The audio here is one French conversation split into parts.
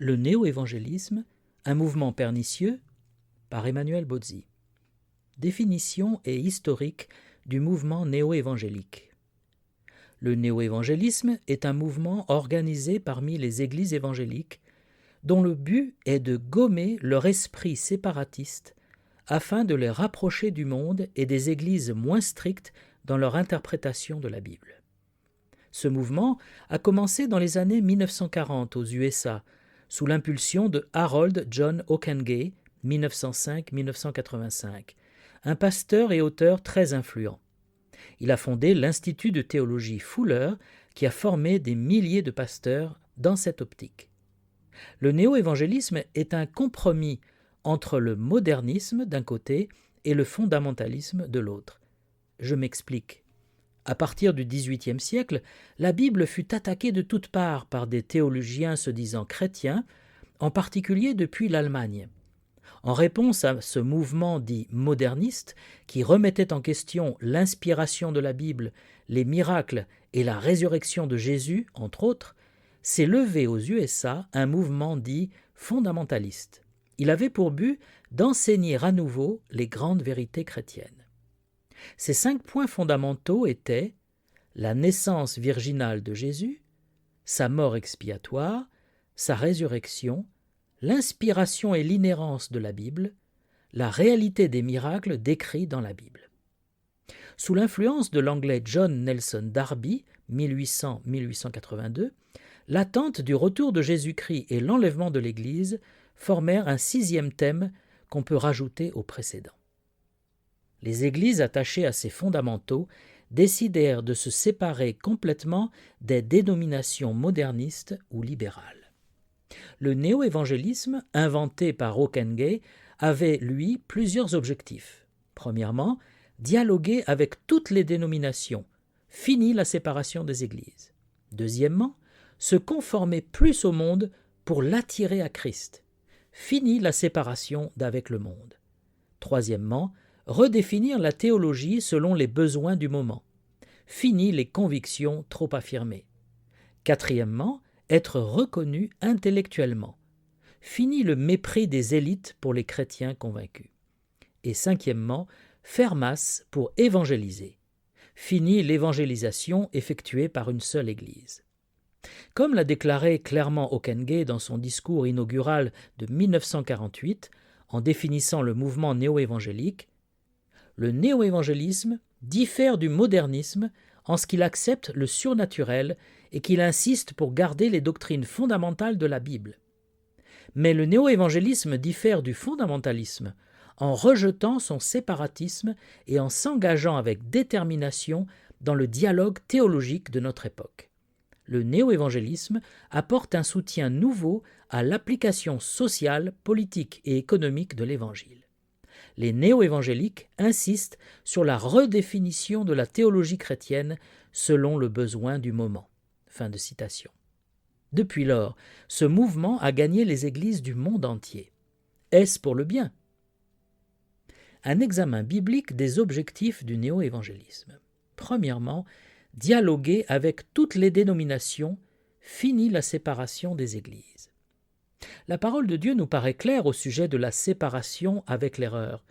Le néo-évangélisme, un mouvement pernicieux, par Emmanuel Bozzi. Définition et historique du mouvement néo-évangélique. Le néo-évangélisme est un mouvement organisé parmi les églises évangéliques dont le but est de gommer leur esprit séparatiste afin de les rapprocher du monde et des églises moins strictes dans leur interprétation de la Bible. Ce mouvement a commencé dans les années 1940 aux USA, sous l'impulsion de Harold John Ockenga, 1905-1985, un pasteur et auteur très influent. Il a fondé l'Institut de théologie Fuller, qui a formé des milliers de pasteurs dans cette optique. Le néo-évangélisme est un compromis entre le modernisme d'un côté et le fondamentalisme de l'autre. Je m'explique. À partir du XVIIIe siècle, la Bible fut attaquée de toutes parts par des théologiens se disant chrétiens, en particulier depuis l'Allemagne. En réponse à ce mouvement dit moderniste, qui remettait en question l'inspiration de la Bible, les miracles et la résurrection de Jésus, entre autres, s'est levé aux USA un mouvement dit fondamentaliste. Il avait pour but d'enseigner à nouveau les grandes vérités chrétiennes. Ces 5 points fondamentaux étaient la naissance virginale de Jésus, sa mort expiatoire, sa résurrection, l'inspiration et l'inhérence de la Bible, la réalité des miracles décrits dans la Bible. Sous l'influence de l'anglais John Nelson Darby, 1800-1882, l'attente du retour de Jésus-Christ et l'enlèvement de l'Église formèrent un 6e thème qu'on peut rajouter au précédent. Les églises attachées à ces fondamentaux décidèrent de se séparer complètement des dénominations modernistes ou libérales. Le néo-évangélisme, inventé par Ockenga, avait, lui, plusieurs objectifs. Premièrement, dialoguer avec toutes les dénominations, fini la séparation des églises. Deuxièmement, se conformer plus au monde pour l'attirer à Christ, fini la séparation d'avec le monde. Troisièmement, redéfinir la théologie selon les besoins du moment. Fini les convictions trop affirmées. Quatrièmement, être reconnu intellectuellement. Fini le mépris des élites pour les chrétiens convaincus. Et cinquièmement, faire masse pour évangéliser. Fini l'évangélisation effectuée par une seule Église. Comme l'a déclaré clairement Ockenga dans son discours inaugural de 1948, en définissant le mouvement néo-évangélique, le néo-évangélisme diffère du modernisme en ce qu'il accepte le surnaturel et qu'il insiste pour garder les doctrines fondamentales de la Bible. Mais le néo-évangélisme diffère du fondamentalisme en rejetant son séparatisme et en s'engageant avec détermination dans le dialogue théologique de notre époque. Le néo-évangélisme apporte un soutien nouveau à l'application sociale, politique et économique de l'Évangile. Les néo-évangéliques insistent sur la redéfinition de la théologie chrétienne selon le besoin du moment. Fin de citation. Depuis lors, ce mouvement a gagné les églises du monde entier. Est-ce pour le bien ? Un examen biblique des objectifs du néo-évangélisme. Premièrement, dialoguer avec toutes les dénominations, fini la séparation des églises. La parole de Dieu nous paraît claire au sujet de la séparation avec l'erreur.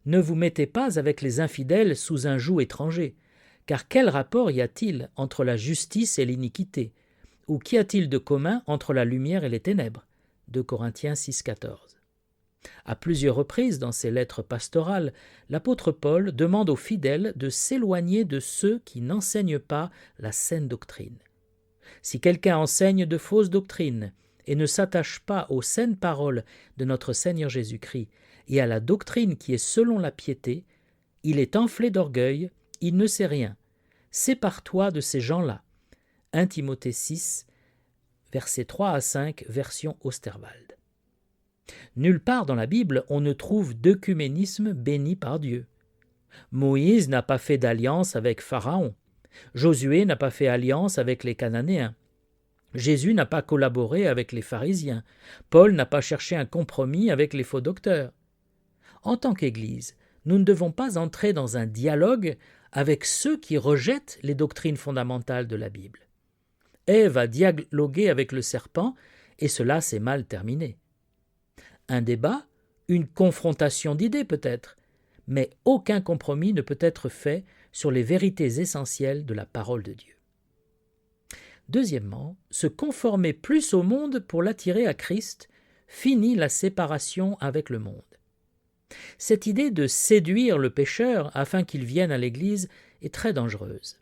Ne vous mettez pas avec les infidèles sous un joug étranger, car quel rapport y a-t-il entre la justice et l'iniquité ? Ou qu'y a-t-il de commun entre la lumière et les ténèbres ? 2 Corinthiens 6,14. À plusieurs reprises dans ses lettres pastorales, l'apôtre Paul demande aux fidèles de s'éloigner de ceux qui n'enseignent pas la saine doctrine. Si quelqu'un enseigne de fausses doctrines et ne s'attache pas aux saines paroles de notre Seigneur Jésus-Christ et à la doctrine qui est selon la piété, il est enflé d'orgueil, il ne sait rien. Sépare-toi de ces gens-là. 1 Timothée 6, versets 3 à 5, version Osterwald. Nulle part dans la Bible on ne trouve d'œcuménisme béni par Dieu. Moïse n'a pas fait d'alliance avec Pharaon. Josué n'a pas fait alliance avec les Cananéens. Jésus n'a pas collaboré avec les pharisiens. Paul n'a pas cherché un compromis avec les faux docteurs. En tant qu'Église, nous ne devons pas entrer dans un dialogue avec ceux qui rejettent les doctrines fondamentales de la Bible. Ève a dialogué avec le serpent et cela s'est mal terminé. Un débat, une confrontation d'idées peut-être, mais aucun compromis ne peut être fait sur les vérités essentielles de la parole de Dieu. Deuxièmement, se conformer plus au monde pour l'attirer à Christ finit la séparation avec le monde. Cette idée de séduire le pécheur afin qu'il vienne à l'Église est très dangereuse.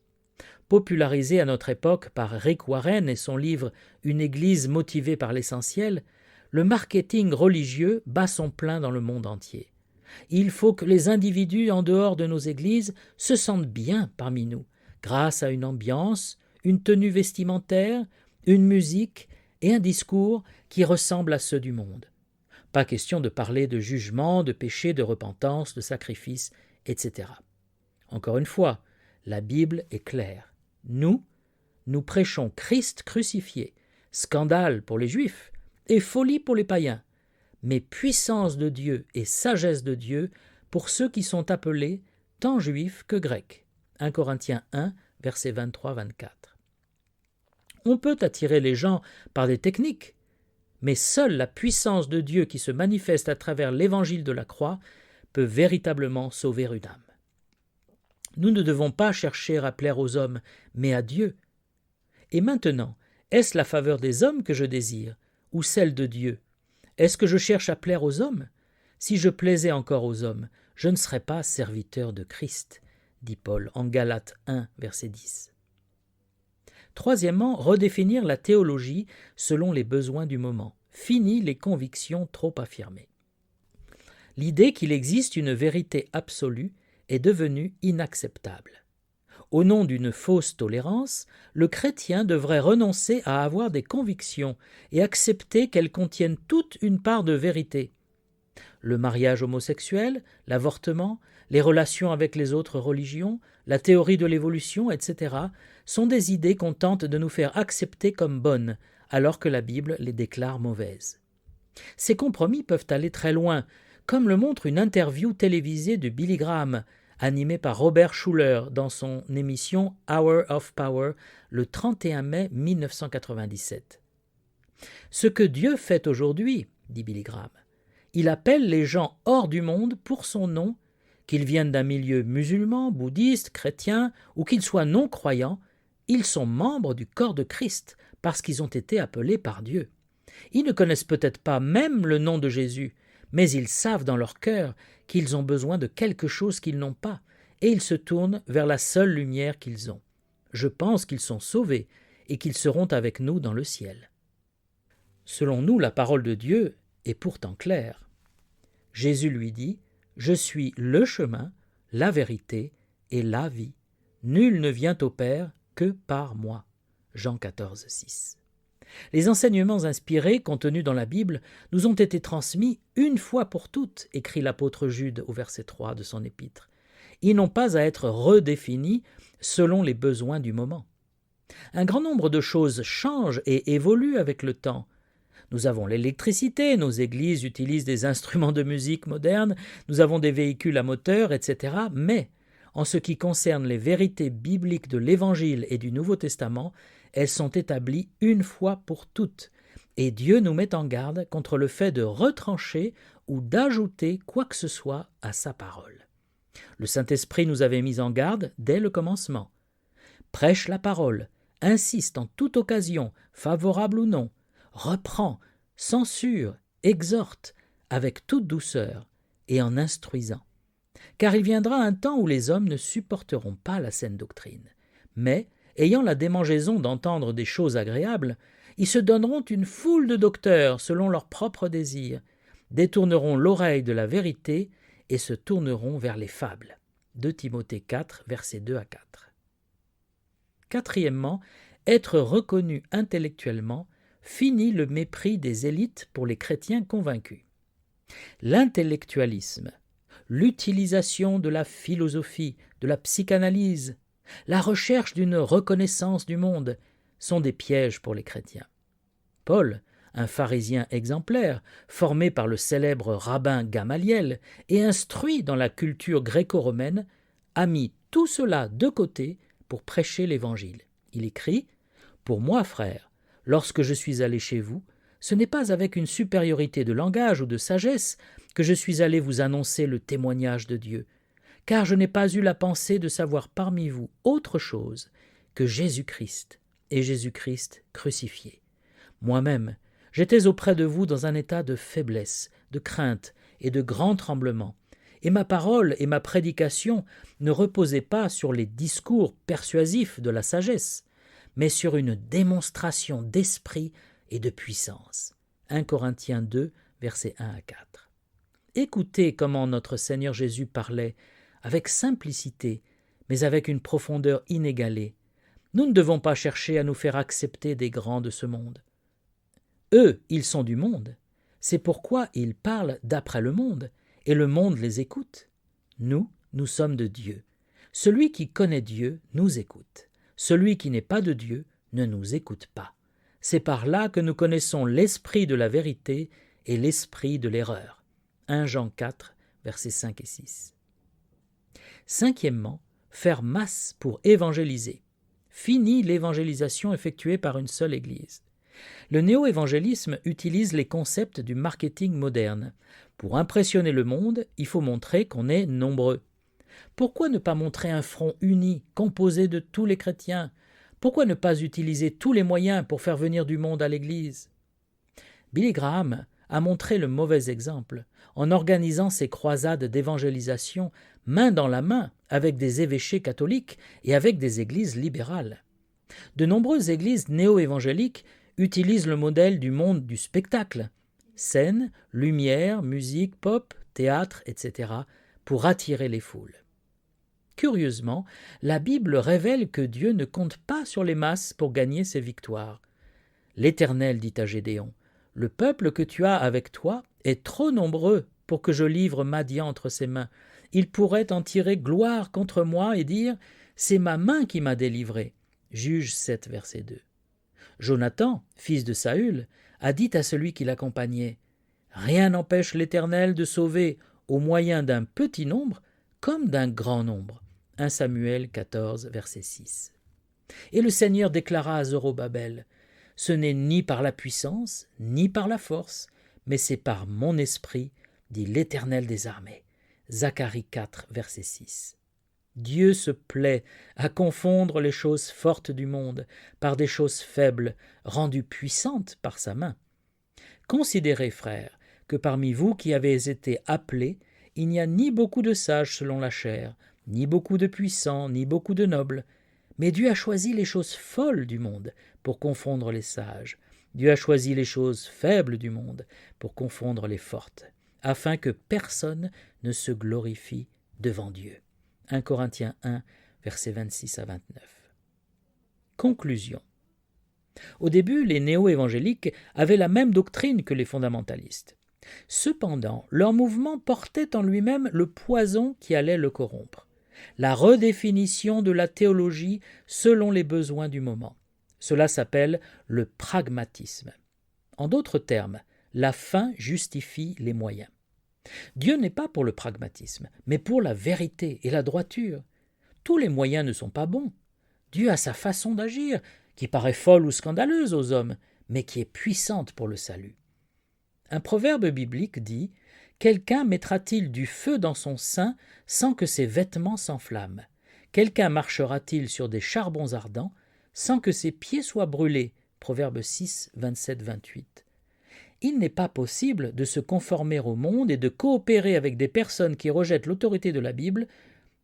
Popularisée à notre époque par Rick Warren et son livre « Une Église motivée par l'essentiel », le marketing religieux bat son plein dans le monde entier. Il faut que les individus en dehors de nos églises se sentent bien parmi nous, grâce à une ambiance, une tenue vestimentaire, une musique et un discours qui ressemblent à ceux du monde. Pas question de parler de jugement, de péché, de repentance, de sacrifice, etc. Encore une fois, la Bible est claire. Nous prêchons Christ crucifié, scandale pour les Juifs et folie pour les païens, mais puissance de Dieu et sagesse de Dieu pour ceux qui sont appelés tant juifs que grecs. 1 Corinthiens 1, versets 23-24. On peut attirer les gens par des techniques, mais seule la puissance de Dieu qui se manifeste à travers l'évangile de la croix peut véritablement sauver une âme. Nous ne devons pas chercher à plaire aux hommes, mais à Dieu. Et maintenant, est-ce la faveur des hommes que je désire, ou celle de Dieu? Est-ce que je cherche à plaire aux hommes? Si je plaisais encore aux hommes, je ne serais pas serviteur de Christ, dit Paul en Galates 1, verset 10. Troisièmement, redéfinir la théologie selon les besoins du moment. Fini les convictions trop affirmées. L'idée qu'il existe une vérité absolue est devenue inacceptable. Au nom d'une fausse tolérance, le chrétien devrait renoncer à avoir des convictions et accepter qu'elles contiennent toute une part de vérité. Le mariage homosexuel, l'avortement, les relations avec les autres religions, la théorie de l'évolution, etc., sont des idées qu'on tente de nous faire accepter comme bonnes, alors que la Bible les déclare mauvaises. Ces compromis peuvent aller très loin, comme le montre une interview télévisée de Billy Graham, animée par Robert Schuller dans son émission Hour of Power le 31 mai 1997. « Ce que Dieu fait aujourd'hui, dit Billy Graham, il appelle les gens hors du monde pour son nom, qu'ils viennent d'un milieu musulman, bouddhiste, chrétien ou qu'ils soient non-croyants, ils sont membres du corps de Christ parce qu'ils ont été appelés par Dieu. Ils ne connaissent peut-être pas même le nom de Jésus, mais ils savent dans leur cœur qu'ils ont besoin de quelque chose qu'ils n'ont pas, et ils se tournent vers la seule lumière qu'ils ont. Je pense qu'ils sont sauvés et qu'ils seront avec nous dans le ciel. » Selon nous, la parole de Dieu est pourtant claire. Jésus lui dit « Je suis le chemin, la vérité et la vie. Nul ne vient au Père que par moi. » Jean 14, 6. Les enseignements inspirés contenus dans la Bible nous ont été transmis une fois pour toutes, écrit l'apôtre Jude au verset 3 de son épître. Ils n'ont pas à être redéfinis selon les besoins du moment. Un grand nombre de choses changent et évoluent avec le temps. Nous avons l'électricité, nos églises utilisent des instruments de musique modernes, nous avons des véhicules à moteur, etc. Mais, en ce qui concerne les vérités bibliques de l'Évangile et du Nouveau Testament, elles sont établies une fois pour toutes, et Dieu nous met en garde contre le fait de retrancher ou d'ajouter quoi que ce soit à sa parole. Le Saint-Esprit nous avait mis en garde dès le commencement. Prêche la parole, insiste en toute occasion, favorable ou non, reprend, censure, exhorte, avec toute douceur et en instruisant. Car il viendra un temps où les hommes ne supporteront pas la saine doctrine, mais, ayant la démangeaison d'entendre des choses agréables, ils se donneront une foule de docteurs selon leurs propres désirs, détourneront l'oreille de la vérité et se tourneront vers les fables. 2 Timothée 4, versets 2 à 4. Quatrièmement, être reconnu intellectuellement finit le mépris des élites pour les chrétiens convaincus. L'intellectualisme, l'utilisation de la philosophie, de la psychanalyse, la recherche d'une reconnaissance du monde sont des pièges pour les chrétiens. Paul, un pharisien exemplaire, formé par le célèbre rabbin Gamaliel et instruit dans la culture gréco-romaine, a mis tout cela de côté pour prêcher l'Évangile. Il écrit « Pour moi, frères, lorsque je suis allé chez vous, Ce n'est pas avec une supériorité de langage ou de sagesse que je suis allé vous annoncer le témoignage de Dieu, car je n'ai pas eu la pensée de savoir parmi vous autre chose que Jésus-Christ et Jésus-Christ crucifié. Moi-même, j'étais auprès de vous dans un état de faiblesse, de crainte et de grand tremblement, et ma parole et ma prédication ne reposaient pas sur les discours persuasifs de la sagesse, mais sur une démonstration d'esprit et de puissance. 1 Corinthiens 2, versets 1 à 4. Écoutez comment notre Seigneur Jésus parlait, avec simplicité, mais avec une profondeur inégalée. Nous ne devons pas chercher à nous faire accepter des grands de ce monde. Eux, ils sont du monde. C'est pourquoi ils parlent d'après le monde, et le monde les écoute. Nous, nous sommes de Dieu. Celui qui connaît Dieu nous écoute. Celui qui n'est pas de Dieu ne nous écoute pas. C'est par là que nous connaissons l'esprit de la vérité et l'esprit de l'erreur. 1 Jean 4, versets 5 et 6. Cinquièmement, faire masse pour évangéliser. Fini l'évangélisation effectuée par une seule Église. Le néo-évangélisme utilise les concepts du marketing moderne. Pour impressionner le monde, il faut montrer qu'on est nombreux. Pourquoi ne pas montrer un front uni, composé de tous les chrétiens? Pourquoi ne pas utiliser tous les moyens pour faire venir du monde à l'Église? Billy Graham a montré le mauvais exemple en organisant ses croisades d'évangélisation main dans la main avec des évêchés catholiques et avec des églises libérales. De nombreuses églises néo-évangéliques utilisent le modèle du monde du spectacle, scène, lumière, musique, pop, théâtre, etc., pour attirer les foules. Curieusement, la Bible révèle que Dieu ne compte pas sur les masses pour gagner ses victoires. L'Éternel dit à Gédéon, « Le peuple que tu as avec toi est trop nombreux pour que je livre Madian entre ses mains. Il pourrait en tirer gloire contre moi et dire, « C'est ma main qui m'a délivré. » Juge 7, verset 2. Jonathan, fils de Saül, a dit à celui qui l'accompagnait, « Rien n'empêche l'Éternel de sauver au moyen d'un petit nombre comme d'un grand nombre. » 1 Samuel 14, verset 6. Et le Seigneur déclara à Zorobabel, « Ce n'est ni par la puissance, ni par la force, mais c'est par mon esprit, dit l'Éternel des armées. » Zacharie 4, verset 6. Dieu se plaît à confondre les choses fortes du monde par des choses faibles, rendues puissantes par sa main. Considérez, frères, que parmi vous qui avez été appelés, il n'y a ni beaucoup de sages selon la chair, ni beaucoup de puissants, ni beaucoup de nobles. Mais Dieu a choisi les choses folles du monde pour confondre les sages. Dieu a choisi les choses faibles du monde pour confondre les fortes, afin que personne ne se glorifie devant Dieu. 1 Corinthiens 1, versets 26 à 29. Conclusion. Au début, les néo-évangéliques avaient la même doctrine que les fondamentalistes. Cependant, leur mouvement portait en lui-même le poison qui allait le corrompre, la redéfinition de la théologie selon les besoins du moment. Cela s'appelle le pragmatisme. En d'autres termes, la fin justifie les moyens. Dieu n'est pas pour le pragmatisme, mais pour la vérité et la droiture. Tous les moyens ne sont pas bons. Dieu a sa façon d'agir, qui paraît folle ou scandaleuse aux hommes, mais qui est puissante pour le salut. Un proverbe biblique dit « Quelqu'un mettra-t-il du feu dans son sein sans que ses vêtements s'enflamment? Quelqu'un marchera-t-il sur des charbons ardents sans que ses pieds soient brûlés ?» Proverbe 6, 27-28. Il n'est pas possible de se conformer au monde et de coopérer avec des personnes qui rejettent l'autorité de la Bible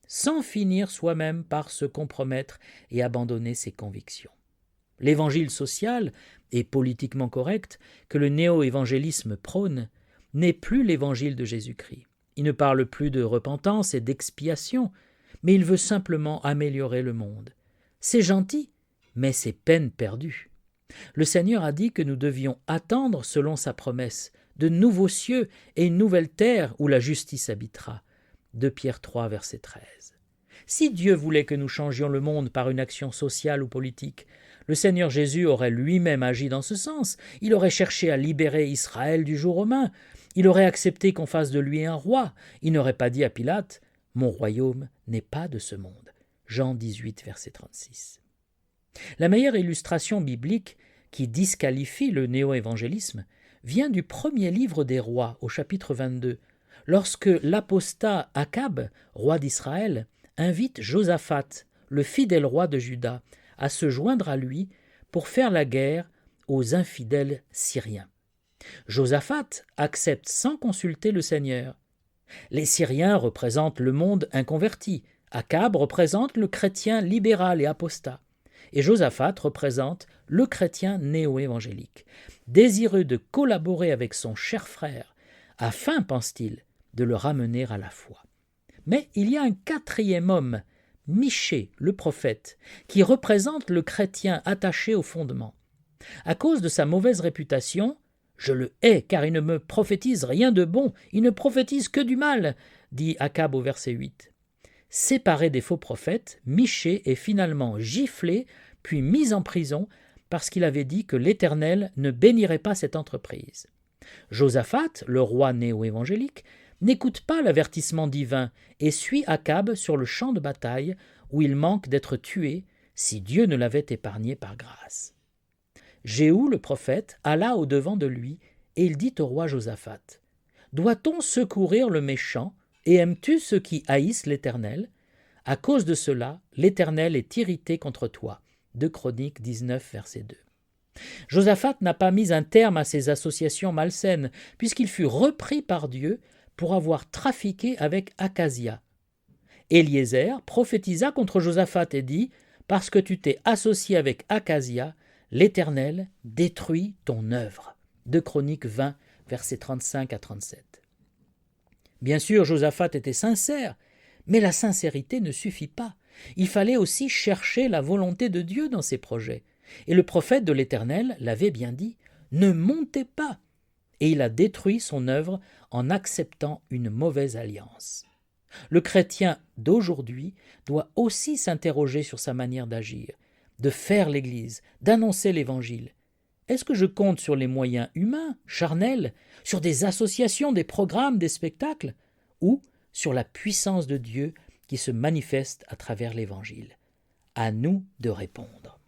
sans finir soi-même par se compromettre et abandonner ses convictions. L'évangile social et politiquement correct que le néo-évangélisme prône n'est plus l'évangile de Jésus-Christ. Il ne parle plus de repentance et d'expiation, mais il veut simplement améliorer le monde. C'est gentil, mais c'est peine perdue. Le Seigneur a dit que nous devions attendre, selon sa promesse, de nouveaux cieux et une nouvelle terre où la justice habitera. 2 Pierre 3, verset 13. Si Dieu voulait que nous changions le monde par une action sociale ou politique, le Seigneur Jésus aurait lui-même agi dans ce sens. Il aurait cherché à libérer Israël du joug romain. Il aurait accepté qu'on fasse de lui un roi. Il n'aurait pas dit à Pilate « Mon royaume n'est pas de ce monde ». Jean 18, verset 36. La meilleure illustration biblique qui disqualifie le néo-évangélisme vient du premier livre des rois, au chapitre 22, lorsque l'apostat Akab, roi d'Israël, invite Josaphat, le fidèle roi de Juda, à se joindre à lui pour faire la guerre aux infidèles syriens. Josaphat accepte sans consulter le Seigneur. Les Syriens représentent le monde inconverti, Akab représente le chrétien libéral et apostat, et Josaphat représente le chrétien néo-évangélique, désireux de collaborer avec son cher frère, afin, pense-t-il, de le ramener à la foi. Mais il y a un quatrième homme, Michée, le prophète, qui représente le chrétien attaché au fondement. À cause de sa mauvaise réputation, « Je le hais, car il ne me prophétise rien de bon, il ne prophétise que du mal », dit Akab au verset 8. Séparé des faux prophètes, Michée est finalement giflé, puis mis en prison, parce qu'il avait dit que l'Éternel ne bénirait pas cette entreprise. Josaphat, le roi néo-évangélique, n'écoute pas l'avertissement divin et suit Akab sur le champ de bataille où il manque d'être tué si Dieu ne l'avait épargné par grâce. Jéhu, le prophète, alla au-devant de lui et il dit au roi Josaphat : « Doit-on secourir le méchant et aimes-tu ceux qui haïssent l'Éternel ? À cause de cela, l'Éternel est irrité contre toi. » 2 Chroniques 19, verset 2. Josaphat n'a pas mis un terme à ces associations malsaines, puisqu'il fut repris par Dieu pour avoir trafiqué avec Akazia. Éliézer prophétisa contre Josaphat et dit : « Parce que tu t'es associé avec Akazia, l'Éternel détruit ton œuvre. » 2 Chroniques 20, versets 35 à 37. Bien sûr, Josaphat était sincère, mais la sincérité ne suffit pas. Il fallait aussi chercher la volonté de Dieu dans ses projets. Et le prophète de l'Éternel l'avait bien dit : « Ne montez pas !» Et il a détruit son œuvre en acceptant une mauvaise alliance. Le chrétien d'aujourd'hui doit aussi s'interroger sur sa manière d'agir, de faire l'Église, d'annoncer l'Évangile. Est-ce que je compte sur les moyens humains, charnels, sur des associations, des programmes, des spectacles, ou sur la puissance de Dieu qui se manifeste à travers l'Évangile ? À nous de répondre.